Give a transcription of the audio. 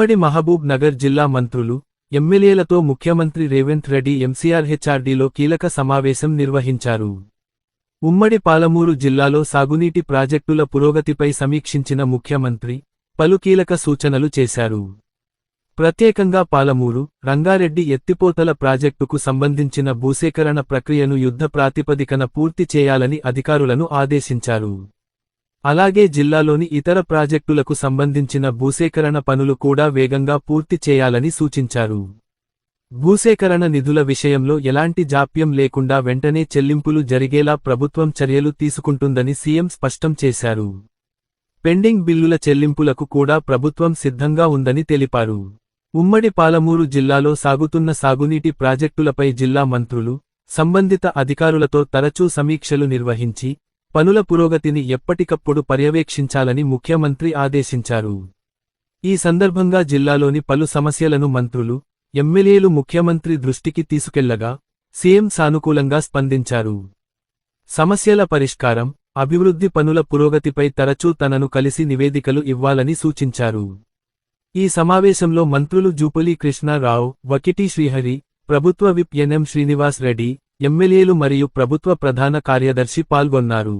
ఉమ్మడి మహబూబ్ నగర్ జిల్లా మంత్రులు, ఎమ్మెల్యేలతో ముఖ్యమంత్రి రేవంత్ రెడ్డి ఎంసీఆర్ హెచ్ఆర్డీలో కీలక సమావేశం నిర్వహించారు. ఉమ్మడి పాలమూరు జిల్లాలో సాగునీటి ప్రాజెక్టుల పురోగతిపై సమీక్షించిన ముఖ్యమంత్రి పలు కీలక సూచనలు చేశారు. ప్రత్యేకంగా పాలమూరు, రంగారెడ్డి ఎత్తిపోతల ప్రాజెక్టుకు సంబంధించిన భూసేకరణ ప్రక్రియను యుద్ధ ప్రాతిపదికన పూర్తి చేయాలని అధికారులను ఆదేశించారు. అలాగే జిల్లాలోని ఇతర ప్రాజెక్టులకు సంబంధించిన భూసేకరణ పనులు కూడా వేగంగా పూర్తి చేయాలని సూచించారు. భూసేకరణ నిధుల విషయంలో ఎలాంటి జాప్యం లేకుండా వెంటనే చెల్లింపులు జరిగేలా ప్రభుత్వం చర్యలు తీసుకుంటుందని సీఎం స్పష్టం చేశారు. పెండింగ్ బిల్లుల చెల్లింపులకు కూడా ప్రభుత్వం సిద్ధంగా ఉందని తెలిపారు. ఉమ్మడి పాలమూరు జిల్లాలో సాగుతున్న సాగునీటి ప్రాజెక్టులపై జిల్లా మంత్రులు, సంబంధిత అధికారులతో తరచూ సమీక్షలు నిర్వహించి పనుల పురోగతిని ఎప్పటికప్పుడు పర్యవేక్షించాలని ముఖ్యమంత్రి ఆదేశించారు. ఈ సందర్భంగా జిల్లాలోని పలు సమస్యలను మంత్రులు, ఎమ్మెల్యేలు ముఖ్యమంత్రి దృష్టికి తీసుకెళ్లగా సీఎం సానుకూలంగా స్పందించారు. సమస్యల పరిష్కారం, అభివృద్ధి పనుల పురోగతిపై తరచూ తనను కలిసి నివేదికలు ఇవ్వాలని సూచించారు. ఈ సమావేశంలో మంత్రులు జూపల్లి కృష్ణారావు, వకిటి శ్రీహరి, ప్రభుత్వ విప్ ఎన్ఎం శ్రీనివాస్ రెడ్డి, ఎమ్మెల్యేలు మరియు ప్రభుత్వ ప్రధాన కార్యదర్శి పాల్గొన్నారు.